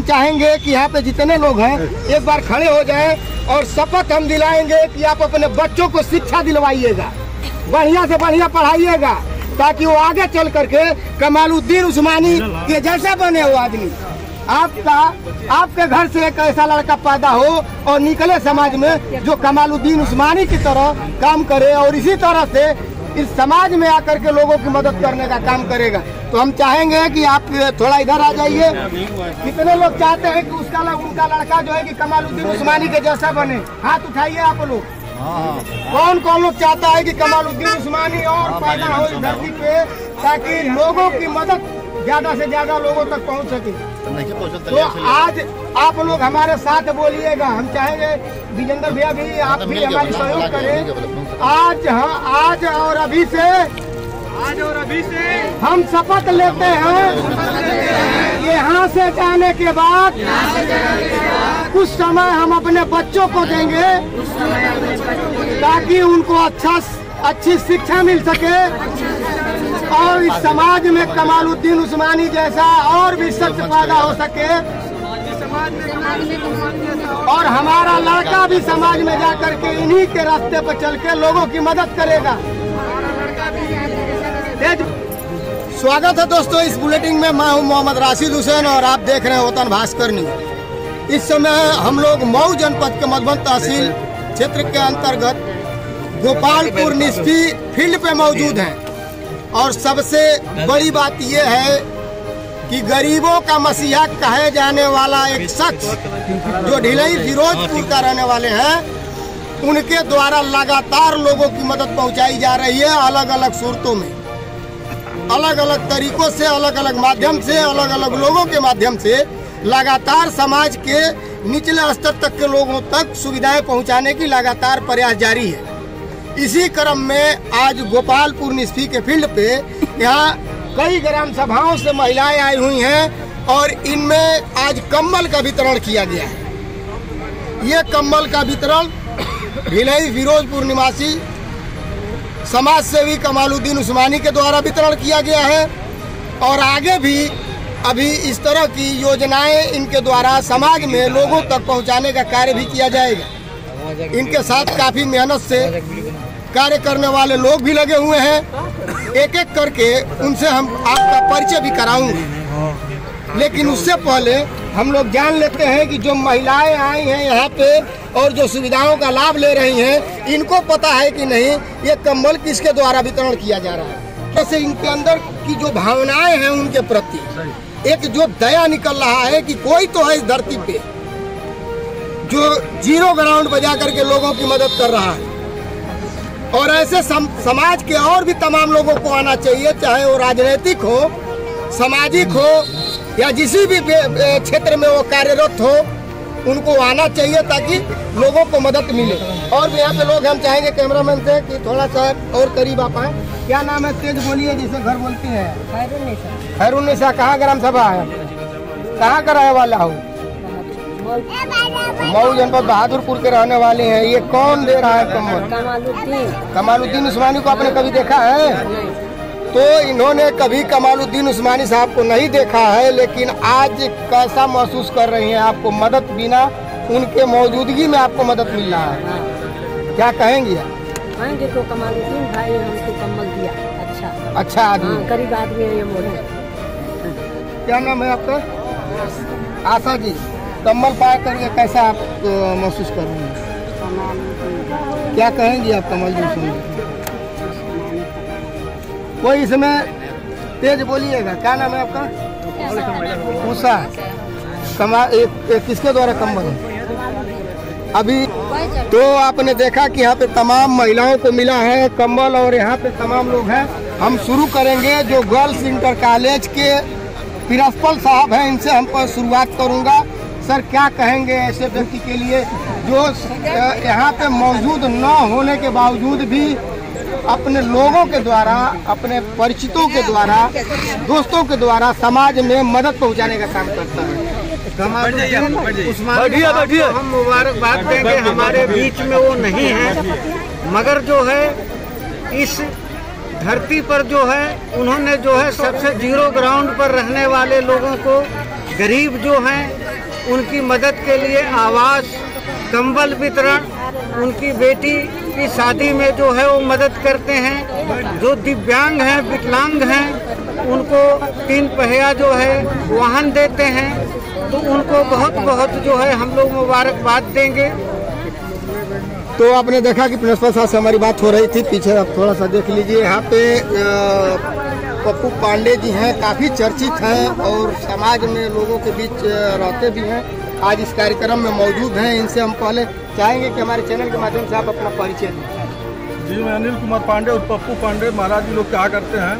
चाहेंगे कि यहाँ पे जितने लोग हैं एक बार खड़े हो जाएं और शपथ हम दिलाएंगे कि आप अपने बच्चों को शिक्षा दिलवाइएगा, बढ़िया से बढ़िया पढ़ाइएगा, ताकि वो आगे चल करके कमालुद्दीन उस्मानी के जैसा बने हो आदमी। आपके घर से एक ऐसा लड़का पैदा हो और निकले समाज में जो कमालुद्दीन उस्मानी की तरह काम करे और इसी तरह से इस समाज में आकर के लोगों की मदद करने का काम करेगा। तो हम चाहेंगे कि आप थोड़ा इधर आ जाइए। कितने लोग चाहते हैं कि उनका लड़का जो है कि कमालुद्दीन उस्मानी के जैसा बने? हाथ उठाइए आप लोग। कौन कौन लोग चाहता है कि कमालुद्दीन उस्मानी और पैदा हो इस धरती पे, ताकि लोगों की मदद ज्यादा से ज्यादा लोगों तक पहुंच सके? तो आज आप लोग हमारे साथ बोलिएगा। हम चाहेंगे विजेंद्र भैया भी, आप भी हमारी सहयोग करें। आज और अभी से हम शपथ लेते हैं, यहाँ से जाने के बाद कुछ समय हम अपने बच्चों को देंगे ताकि उनको अच्छी शिक्षा मिल सके और इस समाज में कमालुद्दीन उस्मानी जैसा और भी शख्स पैदा हो सके और हमारा लड़का भी समाज में जाकर के इन्हीं के रास्ते पर चल के लोगों की मदद करेगा। स्वागत है दोस्तों इस बुलेटिन में। मैं हूं मोहम्मद राशिद हुसैन और आप देख रहे हैं वतन भास्कर न्यूज। इस समय हम लोग मऊ जनपद के मधुबन तहसील क्षेत्र के अंतर्गत गोपालपुर निस्फी फील्ड पे मौजूद हैं और सबसे बड़ी बात यह है कि गरीबों का मसीहा कहे जाने वाला एक शख्स जो ढिलई फिरोजपुर का रहने वाले हैं, उनके द्वारा लगातार लोगों की मदद पहुंचाई जा रही है। अलग अलग सूरतों में, अलग अलग तरीकों से, अलग अलग माध्यम से, अलग अलग लोगों के माध्यम से लगातार समाज के निचले स्तर तक के लोगों तक सुविधाएं पहुंचाने की लगातार प्रयास जारी है। इसी क्रम में आज गोपालपुर निस्फी के फील्ड पे यहाँ कई ग्राम सभाओं से महिलाएं आई हुई हैं और इनमें आज कंबल का वितरण किया गया है। ये कंबल का वितरण ढिलई फिरोजपुर निवासी समाज सेवी कमालुद्दीन उस्मानी के द्वारा वितरण किया गया है और आगे भी अभी इस तरह की योजनाएं इनके द्वारा समाज में लोगों तक पहुंचाने का कार्य भी किया जाएगा। इनके साथ काफी मेहनत से कार्य करने वाले लोग भी लगे हुए हैं। एक एक करके उनसे हम आपका परिचय भी कराऊंगे, लेकिन उससे पहले हम लोग जान लेते हैं कि जो महिलाएं आई हैं यहाँ पे और जो सुविधाओं का लाभ ले रही हैं, इनको पता है कि नहीं ये कंबल किसके द्वारा वितरण किया जा रहा है। जैसे इनके अंदर की जो भावनाएं हैं उनके प्रति एक जो दया निकल रहा है कि कोई तो है इस धरती पे जो जीरो ग्राउंड बजा करके लोगों की मदद कर रहा है। और ऐसे समाज के और भी तमाम लोगों को आना चाहिए, चाहे वो राजनीतिक हो, सामाजिक हो या जिसी भी क्षेत्र में वो कार्यरत हो, उनको आना चाहिए ताकि लोगों को मदद मिले। और भी यहाँ पे लोग, हम चाहेंगे कैमरामैन से कि थोड़ा सा और करीब आप आए। क्या नाम है? तेज बोलिए, जिसे घर बोलती हैं। खैरुन्निसा। कहाँ ग्राम सभा है? कहाँ का रहने वाला हो? मऊ जनपद बहादुरपुर के रहने वाले हैं। ये कौन दे रहा है कंबल? कमालुद्दीन उस्मानी को आपने कभी देखा है? तो इन्होंने कभी कमालुद्दीन उस्मानी साहब को नहीं देखा है, लेकिन आज कैसा महसूस कर रही हैं? आपको मदद बिना उनके मौजूदगी में आपको मदद मिल रहा है, क्या कहेंगी आप? कहेंगे तो कमालुद्दीन भाई हमको कंबल दिया। अच्छा आदमी, गरीब आदमी है ये मोड़े। क्या नाम है आपका? आशा जी। कंबल पा करके कैसा आप महसूस कर रहे हैं? क्या कहेंगी आप कमालुद्दीन उस्मानी? कोई इसमें तेज बोलिएगा। क्या नाम है आपका? उषा। किसके द्वारा कंबल है? अभी तो आपने देखा कि यहाँ पे तमाम महिलाओं को मिला है कंबल और यहाँ पे तमाम लोग हैं। हम शुरू करेंगे जो गर्ल्स इंटर कॉलेज के प्रिंसिपल साहब हैं, इनसे हम शुरुआत करूँगा। सर, क्या कहेंगे ऐसे व्यक्ति के लिए जो यहाँ पे मौजूद न होने के बावजूद भी अपने लोगों के द्वारा, अपने परिचितों के द्वारा, दोस्तों के द्वारा समाज में मदद पहुँचाने का काम करता है? हम मुबारकबाद देंगे। हमारे बीच में वो नहीं है, मगर जो है इस धरती पर जो है उन्होंने जो है सबसे जीरो ग्राउंड पर रहने वाले लोगों को, गरीब जो हैं उनकी मदद के लिए आवास, कंबल वितरण, उनकी बेटी की शादी में जो है वो मदद करते हैं। जो दिव्यांग हैं, विकलांग हैं, उनको 3 पहिया जो है वाहन देते हैं। तो उनको बहुत बहुत जो है हम लोग मुबारकबाद देंगे। तो आपने देखा कि प्रिंसिपल साहब से हमारी बात हो रही थी, पीछे आप थोड़ा सा देख लीजिए। यहाँ पे पप्पू पांडे जी हैं, काफ़ी चर्चित हैं और समाज में लोगों के बीच रहते भी हैं। आज इस कार्यक्रम में मौजूद हैं। इनसे हम पहले चाहेंगे कि हमारे चैनल के माध्यम से आप अपना परिचय दें। जी, मैं अनिल कुमार पांडे और पप्पू पांडे महाराज जी लोग क्या करते हैं,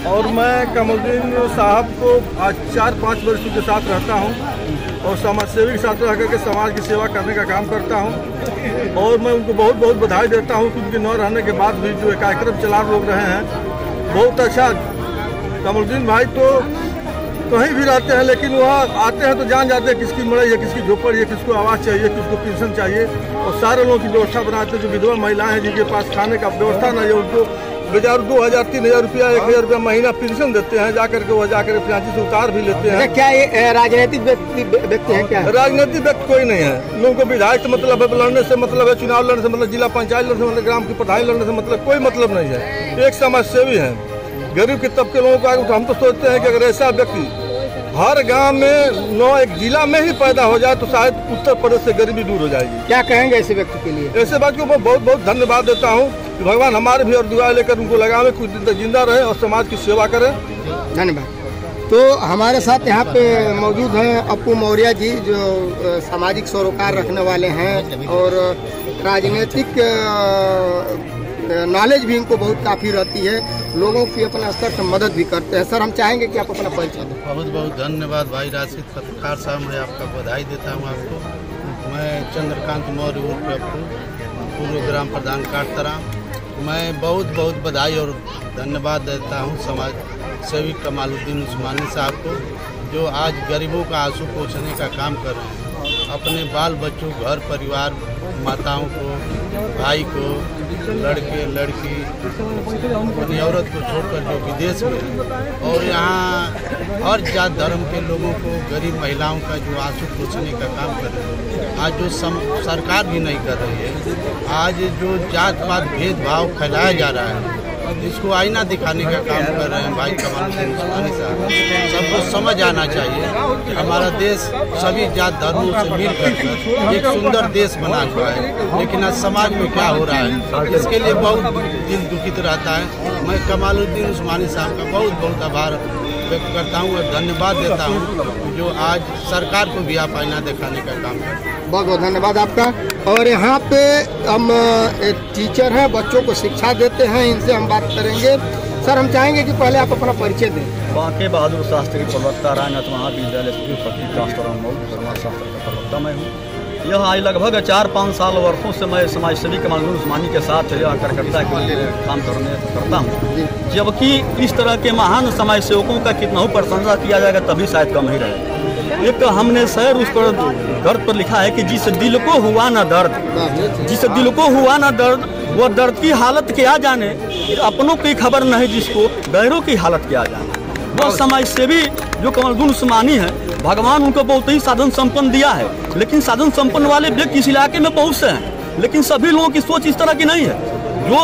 और मैं कमलुद्दीन साहब को आज 4-5 वर्षों के साथ रहता हूं और समाज सेवी के साथ रह करके समाज की सेवा करने का काम करता हूं। और मैं उनको बहुत बहुत बधाई देता हूं कि उनके न रहने के बाद भी जो कार्यक्रम चला लोग रहे हैं, बहुत अच्छा। कमलुद्दीन भाई तो कहीं भी रहते हैं, लेकिन वहाँ आते हैं तो जान जाते हैं किसकी मड़ई है, किसकी झोपड़ी है, किसको आवास चाहिए, किसको पेंशन चाहिए, और सारे लोगों की व्यवस्था बनाते हैं। जो विधवा महिलाएं हैं जिनके पास खाने का व्यवस्था नहीं है, उनको बेचारे 2000-3000 रुपया 1000 रुपया महीना पेंशन देते हैं। जाकर के वह जाकर फ्रांसी से उतार भी लेते हैं। क्या ये राजनीतिक व्यक्ति है? क्या राजनीतिक व्यक्ति कोई नहीं है। लोगों को विधायक से मतलब है, लड़ने से मतलब है, चुनाव लड़ने से मतलब, जिला पंचायत लड़ने से मतलब, ग्राम की प्रधान लड़ने से मतलब कोई मतलब नहीं है। एक समाज सेवी है। गरीब के तबके लोगों का हम तो सोचते हैं कि अगर ऐसा व्यक्ति हर गांव में एक जिला में ही पैदा हो जाए तो शायद उत्तर प्रदेश से गरीबी दूर हो जाएगी। क्या कहेंगे ऐसे व्यक्ति के लिए? ऐसे व्यक्ति को मैं बहुत बहुत धन्यवाद देता हूं कि भगवान हमारे भी और दुआ लेकर उनको लगावे, कुछ दिन तक जिंदा रहे और समाज की सेवा करें। धन्यवाद। तो हमारे साथ यहाँ पे मौजूद हैं अप्पू मौर्य जी, जो सामाजिक सरोकार रखने वाले हैं और राजनीतिक नॉलेज भी इनको बहुत काफ़ी रहती है। लोगों की अपने स्तर से मदद भी करते हैं। सर, हम चाहेंगे कि आप अपना परिचय दें। बहुत बहुत धन्यवाद भाई राशिद पत्रकार साहब, मैं आपका बधाई देता हूं आपको। मैं चंद्रकांत मौर्य उर्फ अप्पू, पूर्व ग्राम प्रधान काटतरा। मैं बहुत बहुत बधाई और धन्यवाद देता हूं समाज सेवी कमालुद्दीन उस्मानी साहब को, जो आज गरीबों का आंसू पोंछने का काम कर रहे हैं। अपने बाल बच्चों, घर परिवार, माताओं को, भाई को, लड़के लड़की, अपनी औरत को छोड़कर जो विदेश में और यहाँ हर जात धर्म के लोगों को, गरीब महिलाओं का जो आंसू पोंछने का काम कर रहे हैं, आज जो सरकार भी नहीं कर रही है। आज जो जात पात भेदभाव फैलाया जा रहा है, जिसको आईना दिखाने का काम कर रहे हैं भाई कमालुद्दीन उस्मानी साहब। सबको समझ आना चाहिए कि हमारा देश सभी जात धर्मों से मिलकर एक सुंदर देश बना हुआ है, लेकिन आज समाज में क्या हो रहा है इसके लिए बहुत दिल दुखित रहता है। मैं कमालुद्दीन उस्मानी साहब का बहुत बहुत आभार व्यक्त करता हूँ और धन्यवाद देता हूँ, जो आज सरकार को भी आप आईना दिखाने का काम करते हैं। बहुत बहुत धन्यवाद आपका। और यहाँ पे हम एक टीचर हैं, बच्चों को शिक्षा देते हैं, इनसे हम बात करेंगे। सर, हम चाहेंगे कि पहले आप अपना परिचय दें। बांके बहादुर शास्त्री प्रवक्ता राजनाथ महाविद्यालय समाजशास्त्र का प्रवक्ता मैं हूँ। यह आज लगभग 4-5 साल वर्षों से मैं समाज सेवी कमालुद्दीन उस्मानी के साथ यह कार्यकर्ता के लिए काम करता हूँ। जबकि इस तरह के महान समाज सेवकों का कितना ही प्रशंसा किया जाएगा तभी शायद कम ही रहेगा। एक हमने शेर उस पर दर्द पर लिखा है कि जिस दिल को हुआ ना दर्द, जिस दिल को हुआ ना दर्द, वो दर्द की हालत क्या जाने, अपनों की खबर नहीं जिसको गैरों की हालत क्या जाने। वह समाज सेवी जो कमालुद्दीन उस्मानी है, भगवान उनको बहुत ही साधन संपन्न दिया है, लेकिन साधन संपन्न वाले व्यक्ति इस इलाके में बहुत से हैं, लेकिन सभी लोगों की सोच इस तरह की नहीं है। जो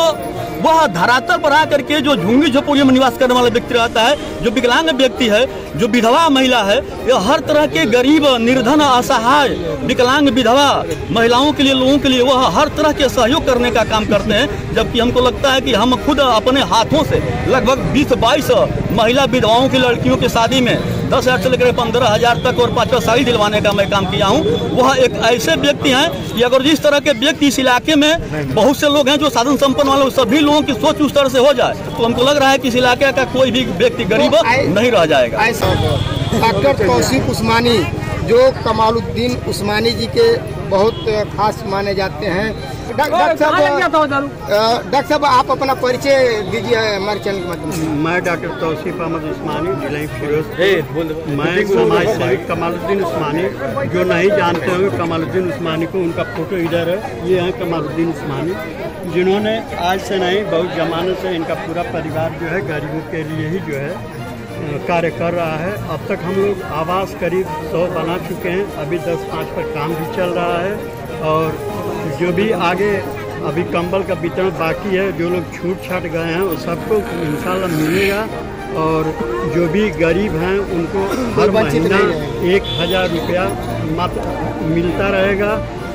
वह धरातल पर आकर के जो झुंगी झोपड़ियों में निवास करने वाला व्यक्ति रहता है, जो विकलांग व्यक्ति है, जो विधवा महिला है, यह हर तरह के गरीब, निर्धन, असहाय, विकलांग, विधवा महिलाओं के लिए, लोगों के लिए वह हर तरह के सहयोग करने का काम करते हैं। जबकि हमको लगता है कि हम खुद अपने हाथों से लगभग 20-22 महिला विधवाओं की लड़कियों की शादी में 10,000 से लेकर 15,000 तक और 5 साड़ी दिलवाने का मैं काम किया हूँ। वह एक ऐसे व्यक्ति हैं कि अगर जिस तरह के व्यक्ति इस इलाके में बहुत से लोग हैं जो साधन संपन्न वाले, सभी लोगों की सोच उस तरह से हो जाए तो हमको लग रहा है कि इस इलाके का कोई भी व्यक्ति गरीब नहीं रह जाएगा। डॉक्टर तौसीफ उस्मानी, जो कमालुद्दीन उस्मानी जी के बहुत खास माने जाते हैं। डॉक्टर साहब, आप अपना परिचय दीजिए हमारे चैनल के माध्यम से। मैं डॉक्टर तौसीफ अहमद उस्मानी, जिला फिरोज। मैं समाज सेवी कमालुद्दीन उस्मानी, जो नहीं जानते होंगे कमालुद्दीन उस्मानी को, उनका फोटो इधर है। ये है कमालुद्दीन उस्मानी, जिन्होंने आज से नहीं बहुत जमाने से इनका पूरा परिवार जो है गरीबों के लिए ही जो है कार्य कर रहा है। अब तक हम लोग आवास करीब 100 बना चुके हैं, अभी 10-5 पर काम भी चल रहा है और जो भी आगे अभी कंबल का वितरण बाकी है, जो लोग छूट छाट गए हैं वो सबको इंशाल्लाह मिलेगा और जो भी गरीब हैं उनको हर महीना 1000 रुपया मात्र मिलता रहेगा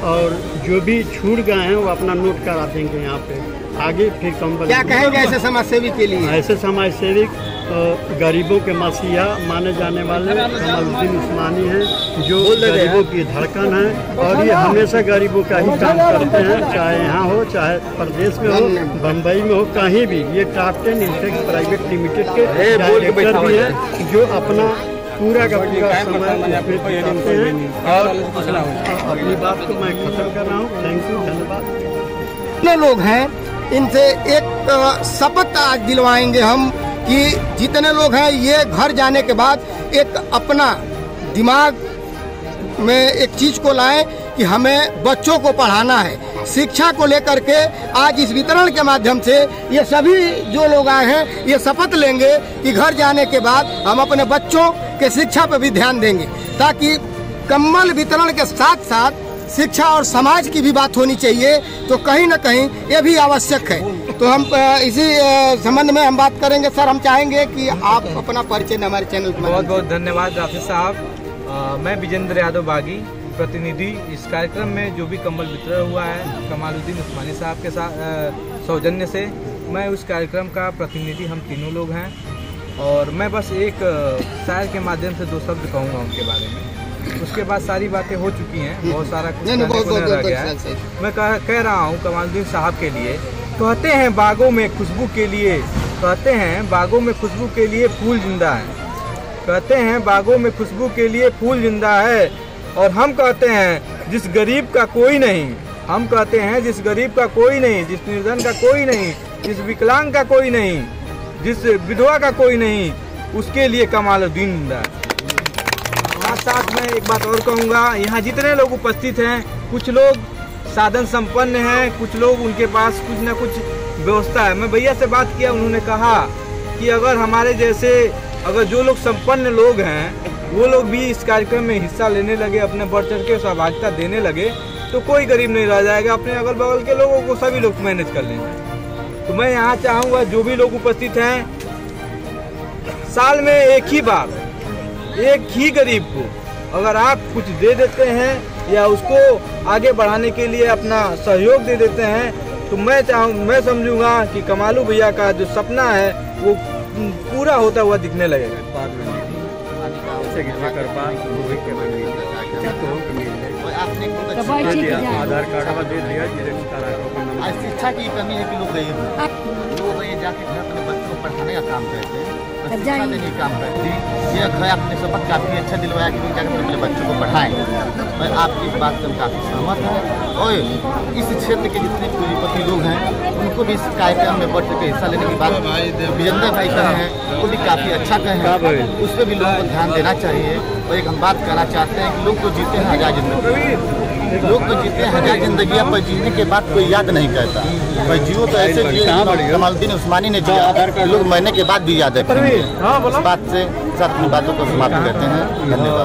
और जो भी छूट गए हैं वो अपना नोट करा देंगे यहाँ पे। आगे फिर कंबल क्या कहेंगे ऐसे समाज सेवी के लिए? ऐसे समाज सेवी गरीबों के मसीहा माने जाने वाले कमालुद्दीन उस्मानी हैं, जो गरीबों की धड़कन है और ये हमेशा गरीबों का ही काम करते हैं, चाहे यहाँ हो चाहे प्रदेश में हो, बम्बई में हो, कहीं भी। ये टॉप 10 इंटेक्स प्राइवेट लिमिटेड के डायरेक्टर भी हैं जो अपना पूरा का पूरा समय करते हैं और अपनी बात को मैं खत्म कर रहा हूँ। थैंक यू, धन्यवाद। जितने लोग हैं इनसे एक शपथ आज दिलवाएंगे हम कि जितने लोग हैं ये घर जाने के बाद एक अपना दिमाग में एक चीज को लाएं कि हमें बच्चों को पढ़ाना है। शिक्षा को लेकर के आज इस वितरण के माध्यम से ये सभी जो लोग आए हैं ये शपथ लेंगे कि घर जाने के बाद हम अपने बच्चों के शिक्षा पर भी ध्यान देंगे, ताकि कंबल वितरण के साथ साथ शिक्षा और समाज की भी बात होनी चाहिए। तो कहीं ना कहीं ये भी आवश्यक है। तो हम इसी संबंध में हम बात करेंगे। सर, हम चाहेंगे कि आप अपना परिचय हमारे चैनल पर। बहुत बहुत धन्यवाद राफी साहब। मैं विजेंद्र यादव बागी, प्रतिनिधि इस कार्यक्रम में जो भी कंबल वितरण हुआ है कमालुद्दीन उस्मानी साहब के साथ सौजन्य से, मैं उस कार्यक्रम का प्रतिनिधि, हम तीनों लोग हैं। और मैं बस एक शायर के माध्यम से 2 शब्द कहूँगा उनके बारे में, उसके बाद सारी बातें हो चुकी हैं, बहुत सारा कुछ रह गया है। मैं कह रहा हूँ कमालुद्दीन साहब के लिए, कहते हैं बागों में खुशबू के लिए, कहते हैं बागों में खुशबू के लिए फूल जिंदा है, कहते हैं बागों में खुशबू के लिए फूल जिंदा है। और हम कहते हैं जिस गरीब का कोई नहीं, हम कहते हैं जिस गरीब का कोई नहीं, जिस निर्धन का कोई नहीं, जिस विकलांग का कोई नहीं, जिस विधवा का कोई नहीं, उसके लिए कमालुद्दीन जिंदा है। साथ में एक बात और कहूँगा, यहाँ जितने लोग उपस्थित हैं, कुछ लोग साधन संपन्न हैं, कुछ लोग उनके पास कुछ न कुछ व्यवस्था है। मैं भैया से बात किया, उन्होंने कहा कि अगर हमारे जैसे अगर जो लोग संपन्न लोग हैं वो लोग भी इस कार्यक्रम में हिस्सा लेने लगे, अपने बढ़ चढ़ के सहभागिता देने लगे, तो कोई गरीब नहीं रह जाएगा। अपने अगल बगल के लोगों को सभी लोग मैनेज कर लेंगे। तो मैं यहाँ चाहूँगा जो भी लोग उपस्थित हैं, साल में एक ही बार एक ही गरीब को अगर आप कुछ दे देते हैं या उसको आगे बढ़ाने के लिए अपना सहयोग दे देते हैं, तो मैं समझूंगा कि कमालू भैया का जो सपना है वो पूरा होता हुआ दिखने लगेगा। आधार कार्ड दे दिया, शिक्षा की कमी है कि लोग जाके अपने बच्चों को पढ़ाने का काम करते हैं, शिक्षा देने का काम करते हैं। ये अगर आपने शपथ काफ़ी अच्छा दिलवाया कि लोग जाकर अपने बच्चों को पढ़ाएं। मैं आपकी इस बात से काफ़ी सहमत हूँ और इस क्षेत्र के जितने पूंजीपति लोग हैं उनको भी इस कार्यक्रम में बढ़ चढ़ के हिस्सा लेने की बात विजेंद्र भाई कहे हैं, वो भी काफ़ी अच्छा कहे हैं, उस पर भी लोगों को ध्यान देना चाहिए। और एक हम बात करना चाहते हैं कि लोग तो जीते हैं 1000 जिंदगी, लोग तो जीते हैं 1000 जिंदगी, पर जीने के बाद कोई याद नहीं करता। भाई जियो तो ऐसे जिए कमालुद्दीन उस्मानी ने जिया, लोग मरने के बाद भी याद रखेंगे। इस बात से साथ अपनी बातों को समाप्त करते हैं। धन्यवाद।